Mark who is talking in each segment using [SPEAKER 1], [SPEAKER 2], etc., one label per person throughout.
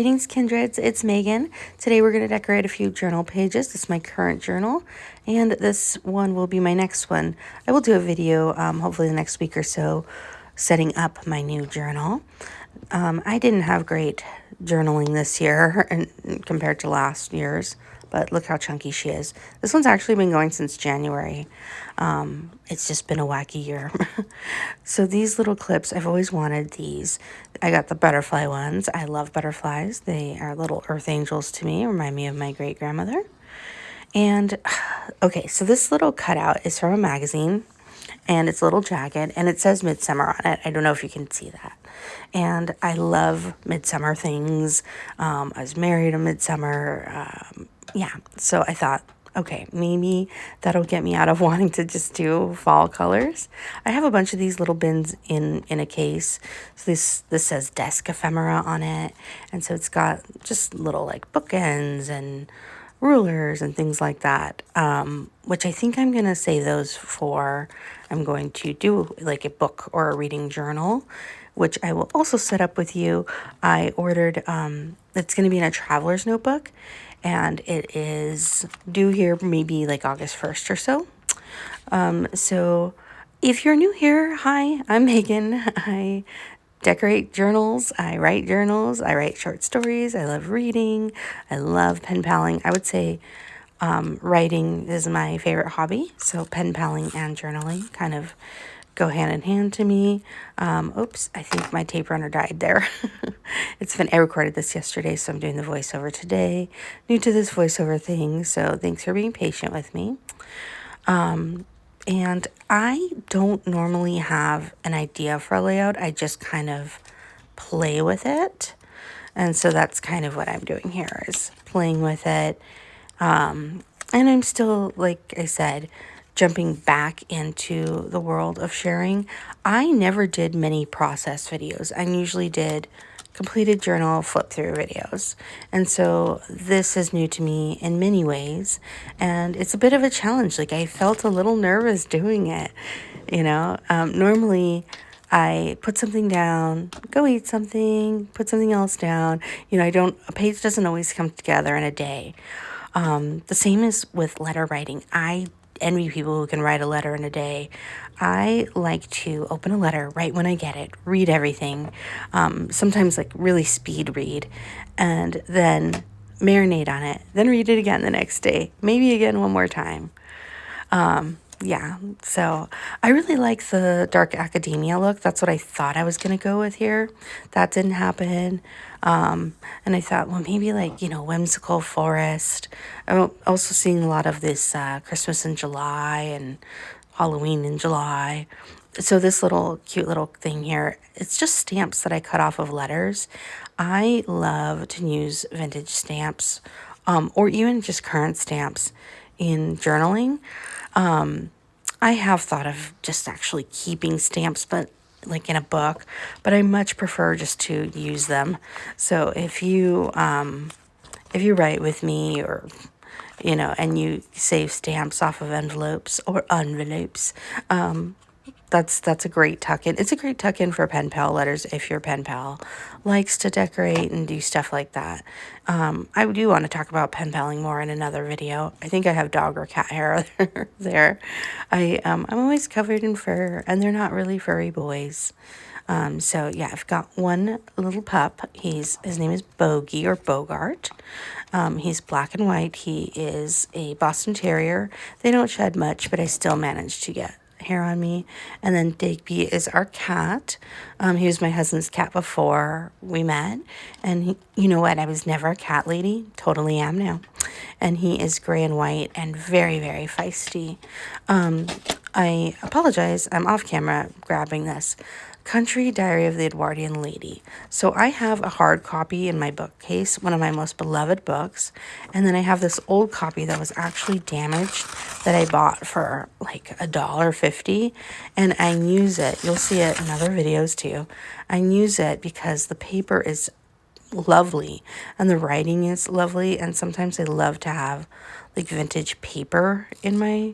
[SPEAKER 1] Greetings, kindreds. It's Megan. Today we're going to decorate a few journal pages. This is my current journal, and this one will be my next one. I will do a video, hopefully the next week or so, setting up my new journal. I didn't have great journaling this year compared to last year's, but look how chunky she is. This one's actually been going since January. It's just been a wacky year. So these little clips, I've always wanted these. I got the butterfly ones. I love butterflies. They are little earth angels to me, remind me of my great-grandmother. And, okay, so this little cutout is from a magazine, and it's a little jacket, and it says Midsummer on it. I don't know if you can see that. And I love midsummer things. I was married in midsummer. Yeah, so I thought, okay, maybe that'll get me out of wanting to just do fall colors. I have a bunch of these little bins in a case. So this says desk ephemera on it. And so it's got just little like bookends and rulers and things like that, which I think I'm going to save those for, I'm going to do like a book or a reading journal, which I will also set up with you. I ordered, it's going to be in a traveler's notebook, and it is due here maybe like August 1st or so. So if you're new here, hi, I'm Megan. I decorate journals, I write short stories, I love reading, I love pen paling. I would say writing is my favorite hobby, so pen paling and journaling kind of go hand in hand to me. Oops, I think my tape runner died there. I recorded this yesterday, so I'm doing the voiceover today. New to this voiceover thing, so thanks for being patient with me. And I don't normally have an idea for a layout. I just kind of play with it. And so that's kind of what I'm doing here, is playing with it. And I'm still, like I said, jumping back into the world of sharing. I never did many process videos. I usually did completed journal flip through videos. And so this is new to me in many ways, and it's a bit of a challenge. Like, I felt a little nervous doing it, normally I put something down, go eat something, put something else down. A page doesn't always come together in a day. The same is with letter writing. I envy people who can write a letter in a day. I like to open a letter right when I get it, read everything, sometimes like really speed read, and then marinate on it, then read it again the next day, maybe again one more time. Yeah, so I really like the dark academia look. That's what I thought I was going to go with here. That didn't happen. And I thought, well, maybe like, whimsical forest. I'm also seeing a lot of this Christmas in July and Halloween in July. So this little cute little thing here, it's just stamps that I cut off of letters. I love to use vintage stamps, or even just current stamps in journaling. I have thought of just actually keeping stamps, but like in a book, but I much prefer just to use them. So if you write with me, or, and you save stamps off of envelopes, that's a great tuck-in. It's a great tuck-in for pen pal letters if your pen pal likes to decorate and do stuff like that. I do want to talk about pen paling more in another video. I think I have dog or cat hair there. I'm always covered in fur, and they're not really furry boys. So yeah, I've got one little pup. His name is Bogey or Bogart. He's black and white. He is a Boston Terrier. They don't shed much, but I still manage to get hair on me. And then Digby is our cat. He was my husband's cat before we met, and you know what, I was never a cat lady, totally am now. And he is gray and white and very, very feisty. I apologize, I'm off camera grabbing this. Country Diary of the Edwardian Lady. So I have a hard copy in my bookcase, one of my most beloved books, and then I have this old copy that was actually damaged that I bought for like $1.50, and I use it. You'll see it in other videos too. I use it because the paper is lovely and the writing is lovely, and sometimes I love to have like vintage paper in my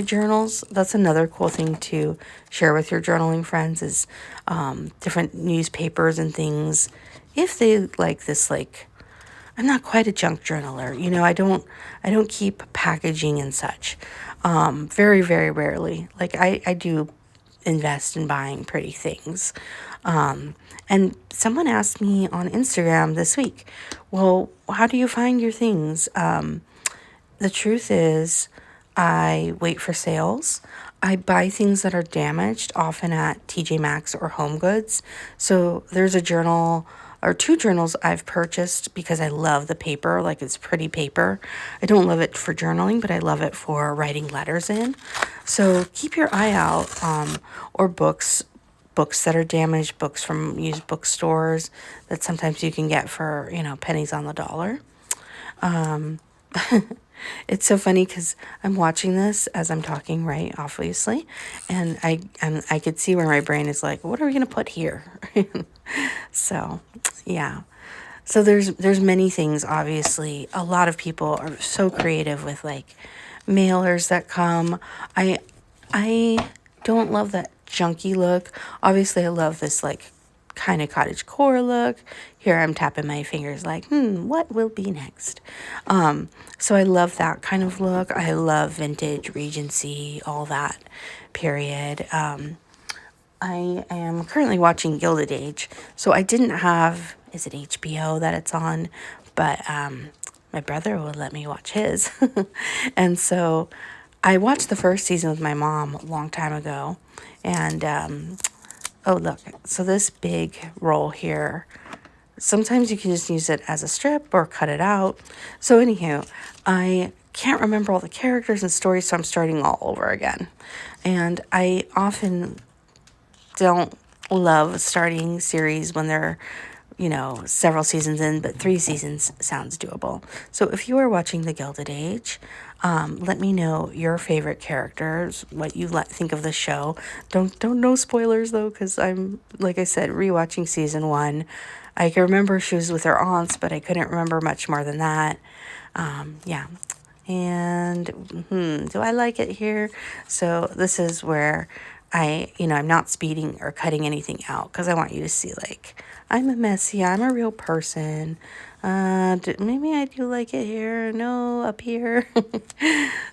[SPEAKER 1] journals. That's another cool thing to share with your journaling friends, is different newspapers and things if they like this, like, I'm not quite a junk journaler. I don't keep packaging and such. Very, very rarely. Like I do invest in buying pretty things. And someone asked me on Instagram this week, well, how do you find your things? The truth is, I wait for sales. I buy things that are damaged, often at TJ Maxx or Home Goods. So there's a journal or two journals I've purchased because I love the paper, like it's pretty paper. I don't love it for journaling, but I love it for writing letters in. So keep your eye out, or books that are damaged, books from used bookstores that sometimes you can get for, pennies on the dollar. It's so funny because I'm watching this as I'm talking, right? Obviously, and I could see where my brain is like, what are we gonna put here? So, yeah. So there's many things. Obviously, a lot of people are so creative with like mailers that come. I don't love that junky look. Obviously, I love this like kind of cottagecore look. Here I'm tapping my fingers like, what will be next? So I love that kind of look. I love vintage, Regency, all that period. I am currently watching Gilded Age. So I didn't have, is it HBO that it's on? But my brother would let me watch his. And so I watched the first season with my mom a long time ago. And oh, look. So this big roll here, sometimes you can just use it as a strip or cut it out. So anywho, I can't remember all the characters and stories, so I'm starting all over again. And I often don't love starting series when they're, several seasons in, but 3 seasons sounds doable. So if you are watching The Gilded Age, let me know your favorite characters, what you think of the show. Don't no spoilers though, because I'm, like I said, rewatching season 1. I can remember she was with her aunts, but I couldn't remember much more than that. Yeah. And do I like it here? So this is where I'm not speeding or cutting anything out because I want you to see, like, I'm a mess. Yeah, I'm a real person. Maybe I do like it here. No, up here.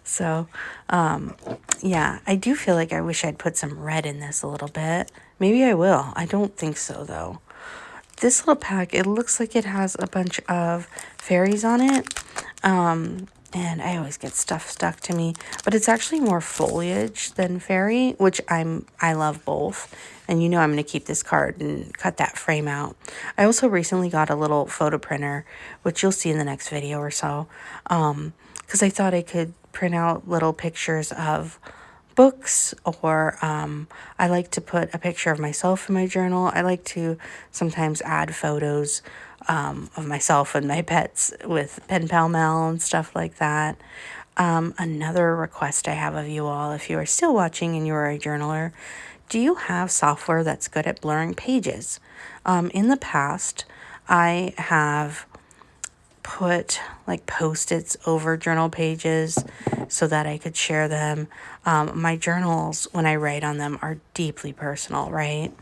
[SPEAKER 1] So, yeah, I do feel like I wish I'd put some red in this a little bit. Maybe I will. I don't think so, though. This little pack, it looks like it has a bunch of fairies on it. And I always get stuff stuck to me, but it's actually more foliage than fairy, which I love both. And I'm going to keep this card and cut that frame out. I also recently got a little photo printer, which you'll see in the next video or so, because I thought I could print out little pictures of books, or I like to put a picture of myself in my journal. I like to sometimes add photos of myself and my pets with Penpal and stuff like that. Another request I have of you all, if you are still watching and you are a journaler, do you have software that's good at blurring pages? In the past, I have put like Post-its over journal pages so that I could share them. My journals, when I write on them, are deeply personal, right?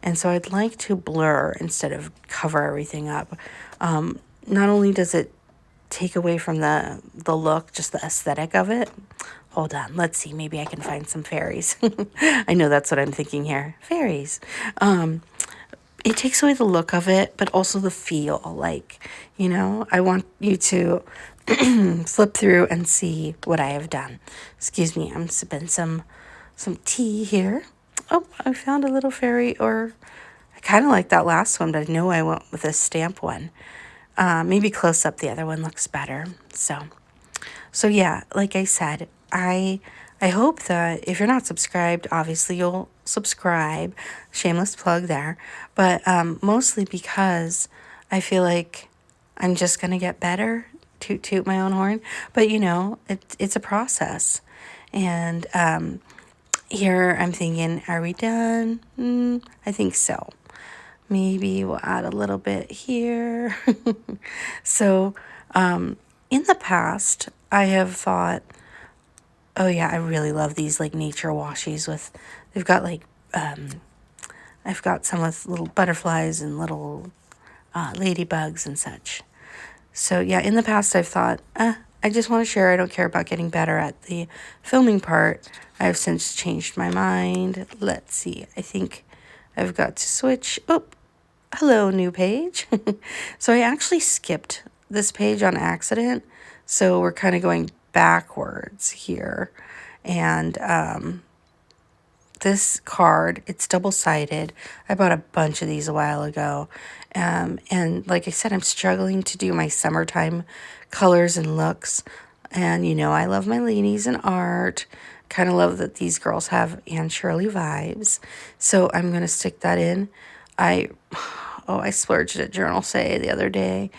[SPEAKER 1] And so I'd like to blur instead of cover everything up. Not only does it take away from the look, just the aesthetic of it. Hold on, let's see, maybe I can find some fairies. I know that's what I'm thinking here. Fairies. It takes away the look of it, but also the feel. Like, I want you to flip through and see what I have done. Excuse me, I'm sipping some tea here. Oh, I found a little fairy, or I kind of like that last one, but I know I went with a stamp one. Maybe close up, the other one looks better. So yeah, like I said, I hope that if you're not subscribed, obviously you'll subscribe. Shameless plug there. But mostly because I feel like I'm just going to get better. Toot my own horn. But, it's a process. And here I'm thinking, are we done? I think so. Maybe we'll add a little bit here. So in the past, I have thought, oh yeah, I really love these like nature washies with, they've got like, I've got some with little butterflies and little ladybugs and such. So yeah, in the past I've thought, I just want to share. I don't care about getting better at the filming part. I've since changed my mind. Let's see. I think I've got to switch. Oh, hello, new page. So I actually skipped this page on accident. So we're kind of going backwards here. And this card, it's double-sided. I bought a bunch of these a while ago. And like I said, I'm struggling to do my summertime colors and looks. And, you know, I love my ladies in art. Kind of love that these girls have Anne Shirley vibes. So I'm going to stick that in. I splurged at Journal Say the other day.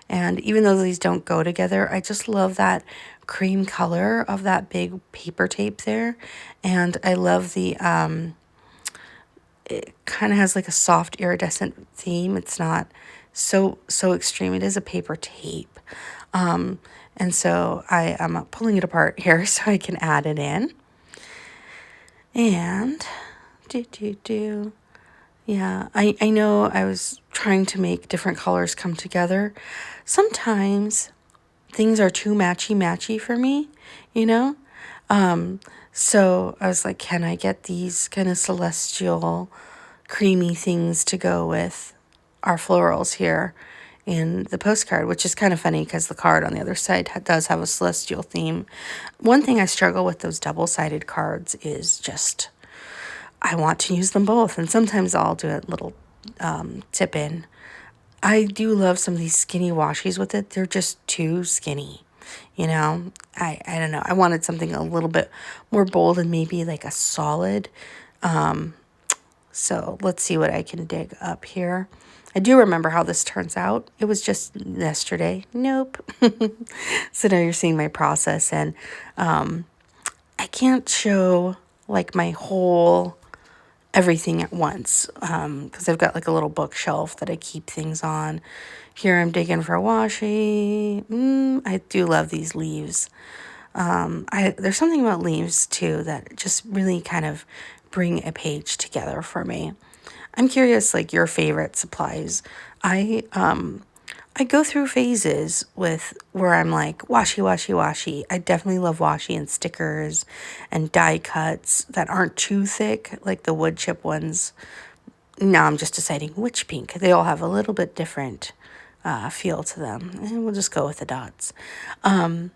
[SPEAKER 1] And even though these don't go together, I just love that cream color of that big paper tape there. And I love the, it kind of has like a soft iridescent theme. It's not so extreme. It is a paper tape. And so I am pulling it apart here so I can add it in. And, yeah, I know I was trying to make different colors come together. Sometimes things are too matchy for me, you know? So I was like, can I get these kind of celestial, creamy things to go with our florals here in the postcard, which is kind of funny because the card on the other side does have a celestial theme. One thing I struggle with those double-sided cards is just, I want to use them both. And sometimes I'll do a little tip in. I do love some of these skinny washies with it. They're just too skinny. You know, I don't know. I wanted something a little bit more bold and maybe like a solid. So let's see what I can dig up here. I do remember how this turns out. It was just yesterday. Nope. So now you're seeing my process. And I can't show like my whole everything at once because I've got like a little bookshelf that I keep things on. Here I'm digging for washi. I do love these leaves. There's something about leaves too that just really kind of bring a page together for me. I'm curious, like your favorite supplies. I go through phases with where I'm like washi. I definitely love washi and stickers and die cuts that aren't too thick, like the wood chip ones. Now I'm just deciding which pink. They all have a little bit different feel to them. And we'll just go with the dots. And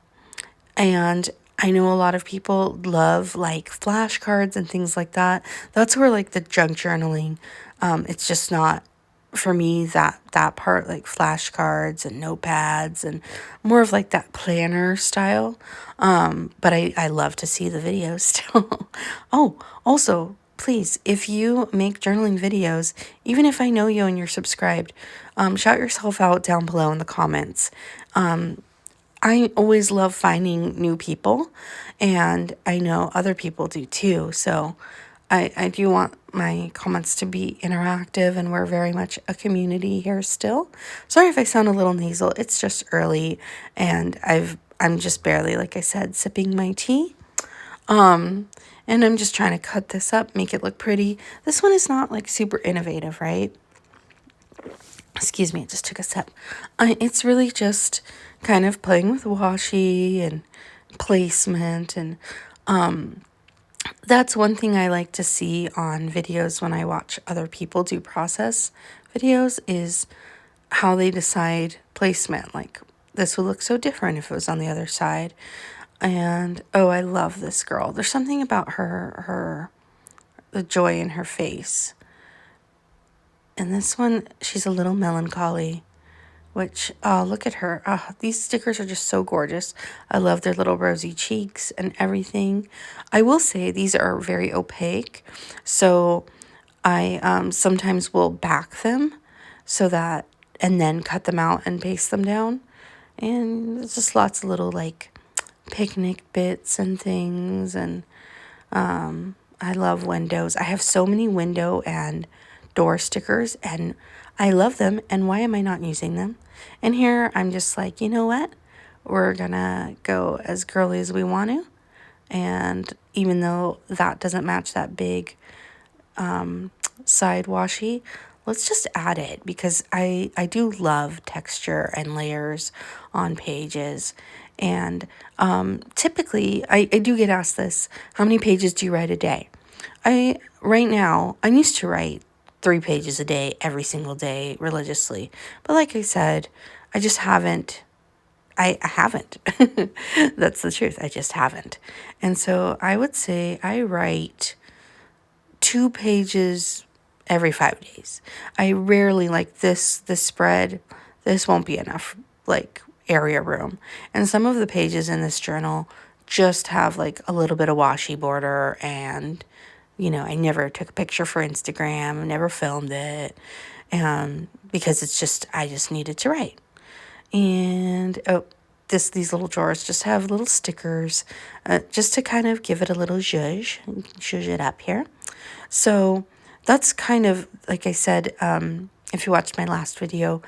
[SPEAKER 1] I know a lot of people love like flashcards and things like that. That's where like the junk journaling, it's just not for me that part, like flashcards and notepads and more of like that planner style. But I love to see the videos still. Oh, also, please, if you make journaling videos, even if I know you and you're subscribed, shout yourself out down below in the comments. I always love finding new people, and I know other people do too. So I do want my comments to be interactive, and we're very much a community here still. Sorry if I sound a little nasal. It's just early, and I'm just barely, like I said, sipping my tea. And I'm just trying to cut this up, make it look pretty. This one is not like super innovative, right? Excuse me, I just took a sip. It's really just kind of playing with washi and placement, and that's one thing I like to see on videos when I watch other people do process videos is how they decide placement. Like this would look so different if it was on the other side. And oh, I love this girl. There's something about the joy in her face. And this one, she's a little melancholy, which, oh, look at her. Oh, these stickers are just so gorgeous. I love their little rosy cheeks and everything. I will say these are very opaque, so I sometimes will back them so that, and then cut them out and paste them down. And there's just lots of little like picnic bits and things. And I love windows. I have so many window and door stickers, and I love them, and why am I not using them? And here I'm just like, you know what? We're gonna go as girly as we want to, and even though that doesn't match that big side washi, let's just add it because I do love texture and layers on pages. And typically, I do get asked this, how many pages do you write a day? Right now, I used to write 3 pages a day, every single day, religiously. But like I said, I just haven't. I haven't. That's the truth. I just haven't. And so I would say I write 2 pages every 5 days. I rarely like this spread. This won't be enough like area room. And some of the pages in this journal just have like a little bit of washi border, and I never took a picture for Instagram, never filmed it, because I just needed to write. And these little drawers just have little stickers, just to kind of give it a little zhuzh it up here. So that's kind of, like I said, if you watched my last video,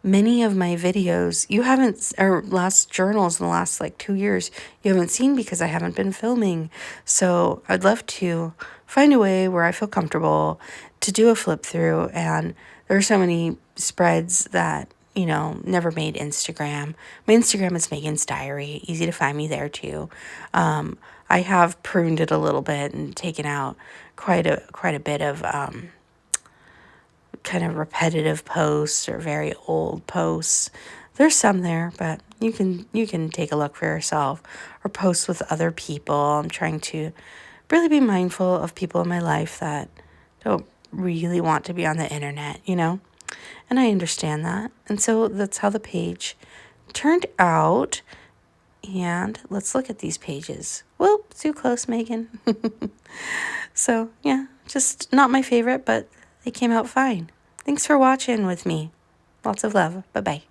[SPEAKER 1] many of my videos you haven't, or last journals in the last like 2 years, you haven't seen because I haven't been filming. So I'd love to find a way where I feel comfortable to do a flip through. And there are so many spreads that, never made Instagram. My Instagram is MeagansDiary. Easy to find me there too. I have pruned it a little bit and taken out quite a bit of kind of repetitive posts or very old posts. There's some there, but you can take a look for yourself, or post with other people. I'm trying to really be mindful of people in my life that don't really want to be on the internet, and I understand that. And so that's how the page turned out. And let's look at these pages. Whoop, too close, Megan. So, yeah, just not my favorite, but they came out fine. Thanks for watching with me. Lots of love. Bye-bye.